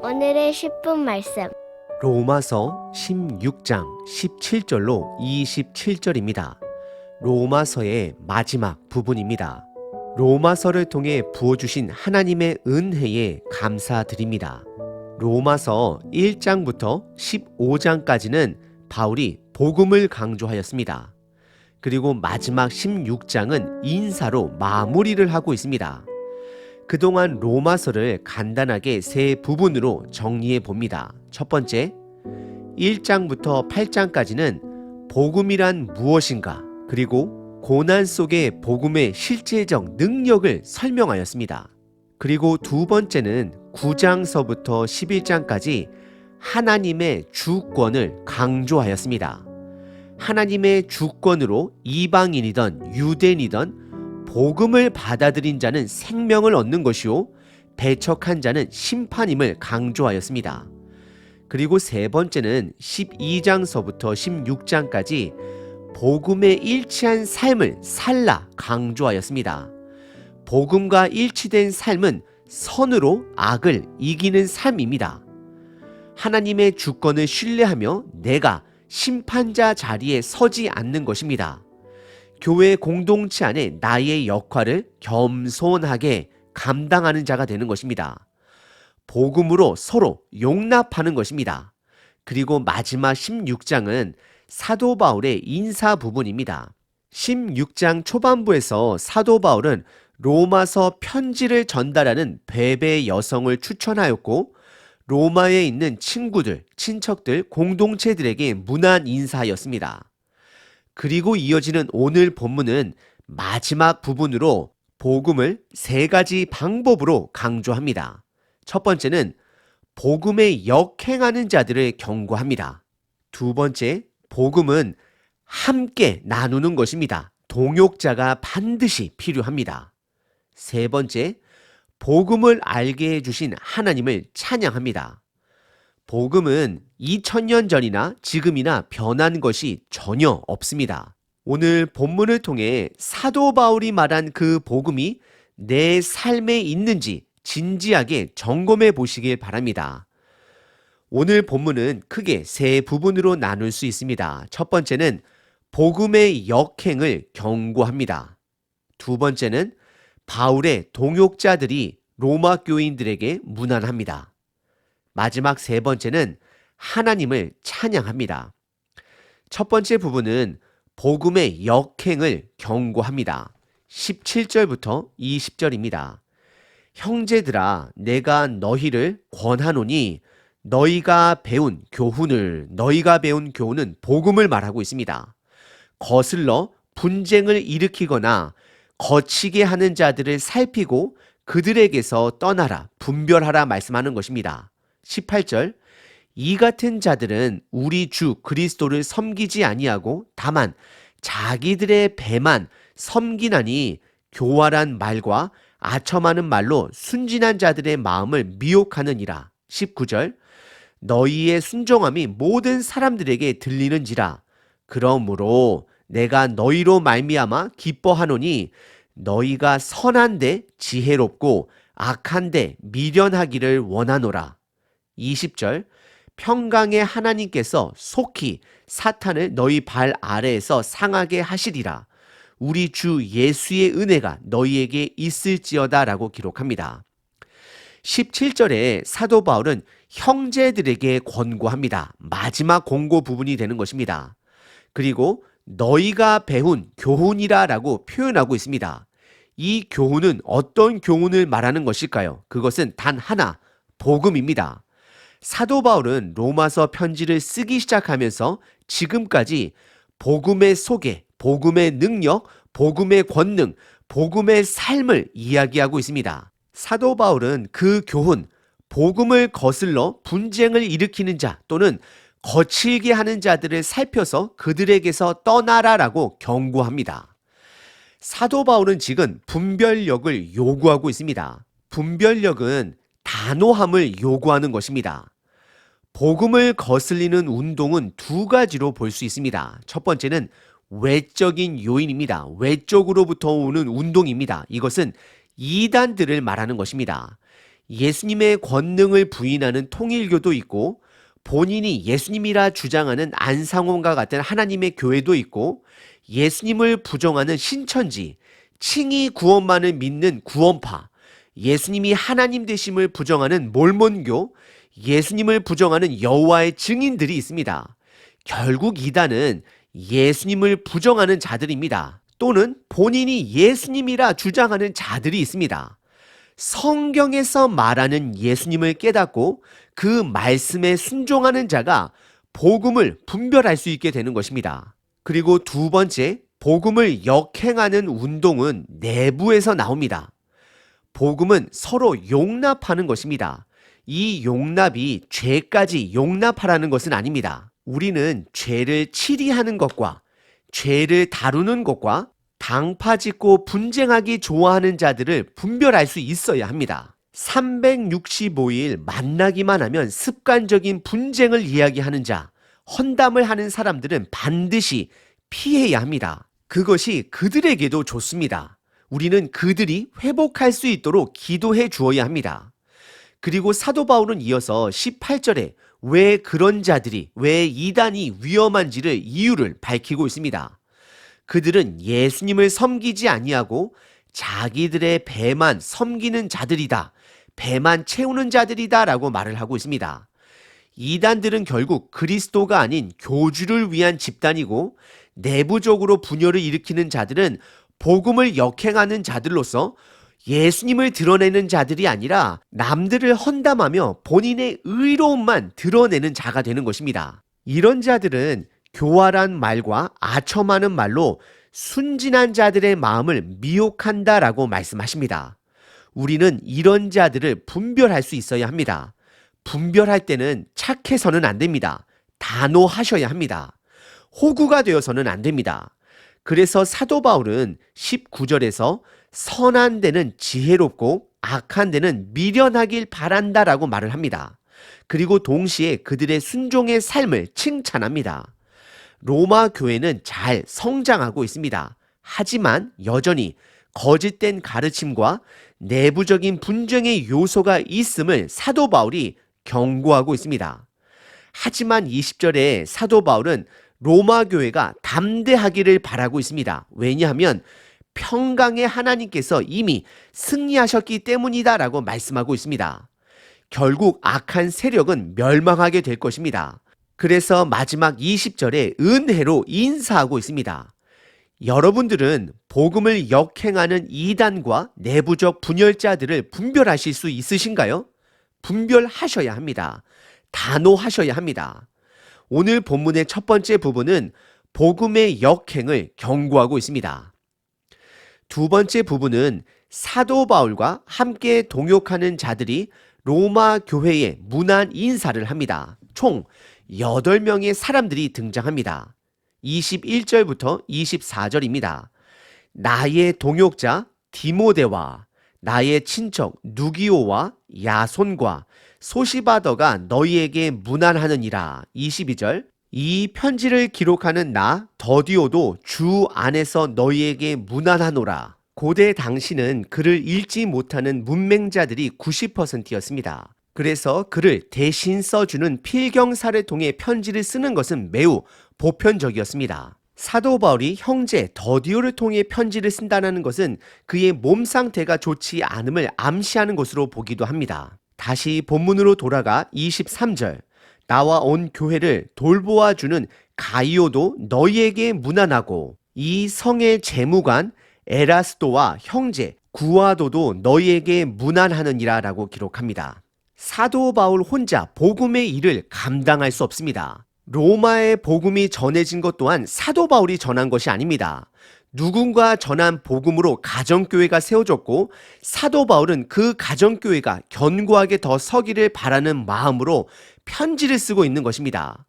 오늘의 10분 말씀. 로마서 16장 17절로 27절입니다. 로마서의 마지막 부분입니다. 로마서를 통해 부어주신 하나님의 은혜에 감사드립니다. 로마서 1장부터 15장까지는 바울이 복음을 강조하였습니다. 그리고 마지막 16장은 인사로 마무리를 하고 있습니다. 그동안 로마서를 간단하게 세 부분으로 정리해 봅니다. 첫 번째, 1장부터 8장까지는 복음이란 무엇인가, 그리고 고난 속의 복음의 실제적 능력을 설명하였습니다. 그리고 두 번째는 9장서부터 11장까지 하나님의 주권을 강조하였습니다. 하나님의 주권으로 이방인이든 유대인이든 복음을 받아들인 자는 생명을 얻는 것이요 배척한 자는 심판임을 강조하였습니다. 그리고 세 번째는 12장서부터 16장까지 복음에 일치한 삶을 살라 강조하였습니다. 복음과 일치된 삶은 선으로 악을 이기는 삶입니다. 하나님의 주권을 신뢰하며 내가 심판자 자리에 서지 않는 것입니다. 교회 공동체 안에 나의 역할을 겸손하게 감당하는 자가 되는 것입니다. 복음으로 서로 용납하는 것입니다. 그리고 마지막 16장은 사도 바울의 인사 부분입니다. 16장 초반부에서 사도 바울은 로마서 편지를 전달하는 베베 여성을 추천하였고 로마에 있는 친구들, 친척들, 공동체들에게 문안 인사하였습니다. 그리고 이어지는 오늘 본문은 마지막 부분으로 복음을 세 가지 방법으로 강조합니다. 첫 번째는 복음에 역행하는 자들을 경고합니다. 두 번째, 복음은 함께 나누는 것입니다. 동역자가 반드시 필요합니다. 세 번째, 복음을 알게 해주신 하나님을 찬양합니다. 복음은 2000년 전이나 지금이나 변한 것이 전혀 없습니다. 오늘 본문을 통해 사도 바울이 말한 그 복음이 내 삶에 있는지 진지하게 점검해 보시길 바랍니다. 오늘 본문은 크게 세 부분으로 나눌 수 있습니다. 첫 번째는 복음의 역행을 경고합니다. 두 번째는 바울의 동역자들이 로마 교인들에게 문안합니다. 마지막 세 번째는 하나님을 찬양합니다. 첫 번째 부분은 복음의 역행을 경고합니다. 17절부터 20절입니다. 형제들아, 내가 너희를 권하노니 너희가 배운 교훈은 복음을 말하고 있습니다. 거슬러 분쟁을 일으키거나 거치게 하는 자들을 살피고 그들에게서 떠나라, 분별하라 말씀하는 것입니다. 18절, 이 같은 자들은 우리 주 그리스도를 섬기지 아니하고 다만 자기들의 배만 섬기나니 교활한 말과 아첨하는 말로 순진한 자들의 마음을 미혹하느니라. 19절, 너희의 순종함이 모든 사람들에게 들리는지라. 그러므로 내가 너희로 말미암아 기뻐하노니 너희가 선한데 지혜롭고 악한데 미련하기를 원하노라. 20절, 평강의 하나님께서 속히 사탄을 너희 발 아래에서 상하게 하시리라. 우리 주 예수의 은혜가 너희에게 있을지어다 라고 기록합니다. 17절에 사도 바울은 형제들에게 권고합니다. 마지막 권고 부분이 되는 것입니다. 그리고 너희가 배운 교훈이라 라고 표현하고 있습니다. 이 교훈은 어떤 교훈을 말하는 것일까요? 그것은 단 하나, 복음입니다. 사도 바울은 로마서 편지를 쓰기 시작하면서 지금까지 복음의 소개, 복음의 능력, 복음의 권능, 복음의 삶을 이야기하고 있습니다. 사도 바울은 그 교훈, 복음을 거슬러 분쟁을 일으키는 자 또는 거칠게 하는 자들을 살펴서 그들에게서 떠나라라고 경고합니다. 사도 바울은 지금 분별력을 요구하고 있습니다. 분별력은 단호함을 요구하는 것입니다. 복음을 거슬리는 운동은 두 가지로 볼 수 있습니다. 첫 번째는 외적인 요인입니다. 외적으로부터 오는 운동입니다. 이것은 이단들을 말하는 것입니다. 예수님의 권능을 부인하는 통일교도 있고 본인이 예수님이라 주장하는 안상홍과 같은 하나님의 교회도 있고 예수님을 부정하는 신천지, 칭의 구원만을 믿는 구원파, 예수님이 하나님 되심을 부정하는 몰몬교, 예수님을 부정하는 여호와의 증인들이 있습니다. 결국 이단은 예수님을 부정하는 자들입니다. 또는 본인이 예수님이라 주장하는 자들이 있습니다. 성경에서 말하는 예수님을 깨닫고 그 말씀에 순종하는 자가 복음을 분별할 수 있게 되는 것입니다. 그리고 두 번째, 복음을 역행하는 운동은 내부에서 나옵니다. 복음은 서로 용납하는 것입니다. 이 용납이 죄까지 용납하라는 것은 아닙니다. 우리는 죄를 치리하는 것과 죄를 다루는 것과 당파짓고 분쟁하기 좋아하는 자들을 분별할 수 있어야 합니다. 365일 만나기만 하면 습관적인 분쟁을 이야기하는 자, 헌담을 하는 사람들은 반드시 피해야 합니다. 그것이 그들에게도 좋습니다. 우리는 그들이 회복할 수 있도록 기도해 주어야 합니다. 그리고 사도 바울은 이어서 18절에 왜 그런 자들이, 왜 이단이 위험한지를 이유를 밝히고 있습니다. 그들은 예수님을 섬기지 아니하고 자기들의 배만 섬기는 자들이다. 배만 채우는 자들이다 라고 말을 하고 있습니다. 이단들은 결국 그리스도가 아닌 교주를 위한 집단이고 내부적으로 분열을 일으키는 자들은 복음을 역행하는 자들로서 예수님을 드러내는 자들이 아니라 남들을 헌담하며 본인의 의로움만 드러내는 자가 되는 것입니다. 이런 자들은 교활한 말과 아첨하는 말로 순진한 자들의 마음을 미혹한다라고 말씀하십니다. 우리는 이런 자들을 분별할 수 있어야 합니다. 분별할 때는 착해서는 안 됩니다. 단호하셔야 합니다. 호구가 되어서는 안 됩니다. 그래서 사도 바울은 19절에서 선한 데는 지혜롭고 악한 데는 미련하길 바란다라고 말을 합니다. 그리고 동시에 그들의 순종의 삶을 칭찬합니다. 로마 교회는 잘 성장하고 있습니다. 하지만 여전히 거짓된 가르침과 내부적인 분쟁의 요소가 있음을 사도 바울이 경고하고 있습니다. 하지만 20절에 사도 바울은 로마 교회가 담대하기를 바라고 있습니다. 왜냐하면 평강의 하나님께서 이미 승리하셨기 때문이다라고 말씀하고 있습니다. 결국 악한 세력은 멸망하게 될 것입니다. 그래서 마지막 20절에 은혜로 인사하고 있습니다. 여러분들은 복음을 역행하는 이단과 내부적 분열자들을 분별하실 수 있으신가요? 분별하셔야 합니다. 단호하셔야 합니다. 오늘 본문의 첫 번째 부분은 복음의 역행을 경고하고 있습니다. 두 번째 부분은 사도 바울과 함께 동역하는 자들이 로마 교회에 문안 인사를 합니다. 총 8명의 사람들이 등장합니다. 21절부터 24절입니다. 나의 동역자 디모데와 나의 친척 누기오와 야손과 소시바더가 너희에게 문안하느니라. 22절 이 편지를 기록하는 나 더디오도 주 안에서 너희에게 문안하노라. 고대 당시는 글을 읽지 못하는 문맹자들이 90%였습니다. 그래서 그를 대신 써주는 필경사를 통해 편지를 쓰는 것은 매우 보편적이었습니다. 사도 바울이 형제 더디오를 통해 편지를 쓴다는 것은 그의 몸 상태가 좋지 않음을 암시하는 것으로 보기도 합니다. 다시 본문으로 돌아가 23절 나와 온 교회를 돌보아주는 가이오도 너희에게 문안하고 이 성의 재무관 에라스도와 형제 구아도도 너희에게 문안하느니라 라고 기록합니다. 사도 바울 혼자 복음의 일을 감당할 수 없습니다. 로마의 복음이 전해진 것 또한 사도 바울이 전한 것이 아닙니다. 누군가 전한 복음으로 가정교회가 세워졌고 사도 바울은 그 가정교회가 견고하게 더 서기를 바라는 마음으로 편지를 쓰고 있는 것입니다.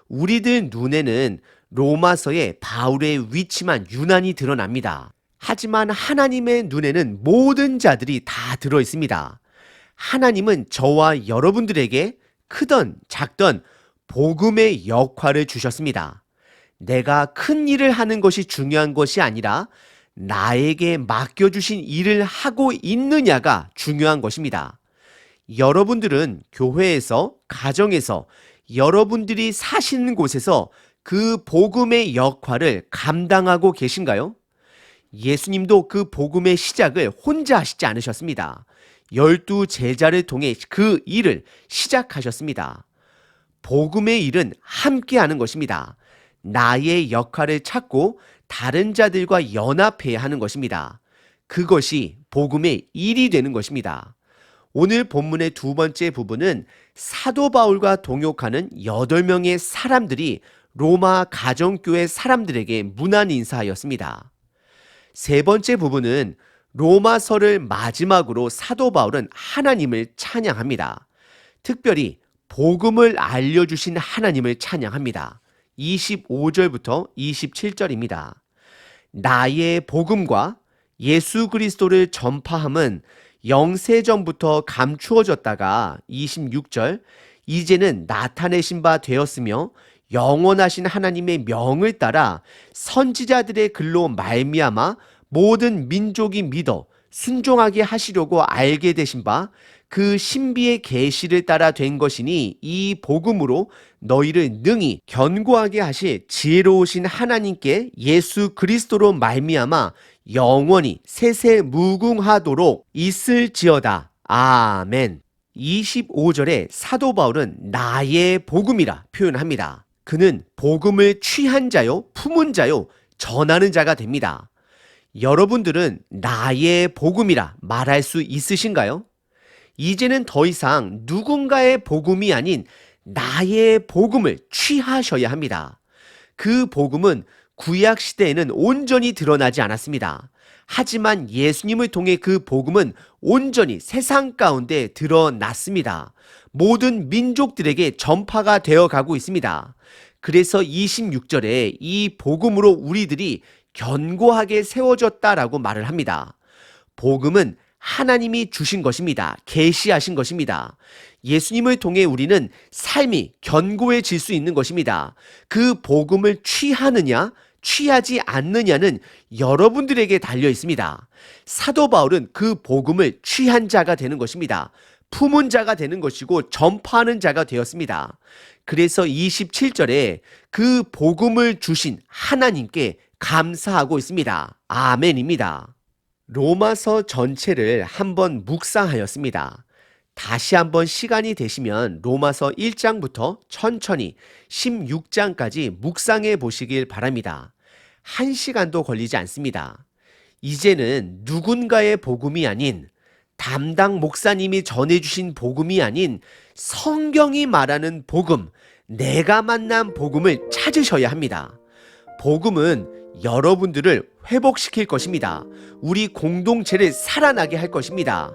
우리들 눈에는 로마서의 바울의 위치만 유난히 드러납니다. 하지만 하나님의 눈에는 모든 자들이 다 들어 있습니다. 하나님은 저와 여러분들에게 크던 작던 복음의 역할을 주셨습니다. 내가 큰 일을 하는 것이 중요한 것이 아니라 나에게 맡겨주신 일을 하고 있느냐가 중요한 것입니다. 여러분들은 교회에서, 가정에서, 여러분들이 사시는 곳에서 그 복음의 역할을 감당하고 계신가요? 예수님도 그 복음의 시작을 혼자 하시지 않으셨습니다. 12 제자를 통해 그 일을 시작하셨습니다. 복음의 일은 함께 하는 것입니다. 나의 역할을 찾고 다른 자들과 연합해야 하는 것입니다. 그것이 복음의 일이 되는 것입니다. 오늘 본문의 두 번째 부분은 사도 바울과 동역하는 8명의 사람들이 로마 가정교회 사람들에게 문안 인사하였습니다. 세 번째 부분은 로마서를 마지막으로 사도 바울은 하나님을 찬양합니다. 특별히 복음을 알려주신 하나님을 찬양합니다. 25절부터 27절입니다. 나의 복음과 예수 그리스도를 전파함은 영세전부터 감추어졌다가 26절 이제는 나타내신 바 되었으며 영원하신 하나님의 명을 따라 선지자들의 글로 말미암아 모든 민족이 믿어 순종하게 하시려고 알게 되신 바 그 신비의 계시를 따라 된 것이니 이 복음으로 너희를 능히 견고하게 하실 지혜로우신 하나님께 예수 그리스도로 말미암아 영원히 세세무궁하도록 있을지어다. 아멘. 25절에 사도 바울은 나의 복음이라 표현합니다. 그는 복음을 취한 자요, 품은 자요, 전하는 자가 됩니다. 여러분들은 나의 복음이라 말할 수 있으신가요? 이제는 더 이상 누군가의 복음이 아닌 나의 복음을 취하셔야 합니다. 그 복음은 구약 시대에는 온전히 드러나지 않았습니다. 하지만 예수님을 통해 그 복음은 온전히 세상 가운데 드러났습니다. 모든 민족들에게 전파가 되어 가고 있습니다. 그래서 26절에 이 복음으로 우리들이 견고하게 세워졌다라고 말을 합니다. 복음은 하나님이 주신 것입니다. 계시하신 것입니다. 예수님을 통해 우리는 삶이 견고해질 수 있는 것입니다. 그 복음을 취하느냐, 취하지 않느냐는 여러분들에게 달려 있습니다. 사도 바울은 그 복음을 취한 자가 되는 것입니다. 품은 자가 되는 것이고 전파하는 자가 되었습니다. 그래서 27절에 그 복음을 주신 하나님께 감사하고 있습니다. 아멘입니다. 로마서 전체를 한번 묵상하였습니다. 다시 한번 시간이 되시면 로마서 1장부터 천천히 16장까지 묵상해 보시길 바랍니다. 1시간도 걸리지 않습니다. 이제는 누군가의 복음이 아닌 담당 목사님이 전해주신 복음이 아닌 성경이 말하는 복음, 내가 만난 복음을 찾으셔야 합니다. 복음은 여러분들을 회복시킬 것입니다. 우리 공동체를 살아나게 할 것입니다.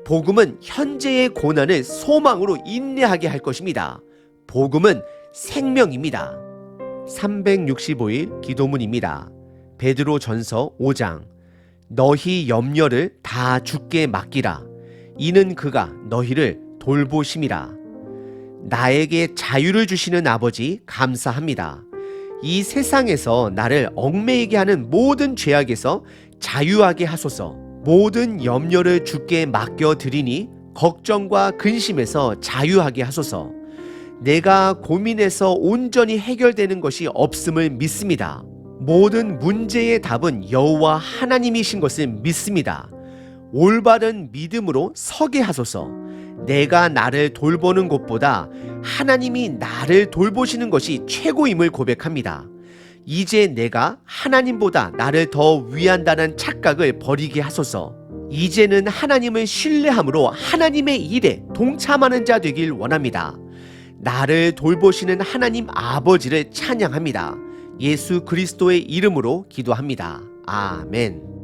복음은 현재의 고난을 소망으로 인내하게 할 것입니다. 복음은 생명입니다. 365일 기도문입니다. 베드로 전서 5장 너희 염려를 다 주께 맡기라. 이는 그가 너희를 돌보심이라. 나에게 자유를 주시는 아버지 감사합니다. 이 세상에서 나를 얽매이게 하는 모든 죄악에서 자유하게 하소서. 모든 염려를 주께 맡겨드리니 걱정과 근심에서 자유하게 하소서. 내가 고민해서 온전히 해결되는 것이 없음을 믿습니다. 모든 문제의 답은 여호와 하나님이신 것을 믿습니다. 올바른 믿음으로 서게 하소서. 내가 나를 돌보는 것보다 하나님이 나를 돌보시는 것이 최고임을 고백합니다. 이제 내가 하나님보다 나를 더 위한다는 착각을 버리게 하소서. 이제는 하나님을 신뢰함으로 하나님의 일에 동참하는 자 되길 원합니다. 나를 돌보시는 하나님 아버지를 찬양합니다. 예수 그리스도의 이름으로 기도합니다. 아멘.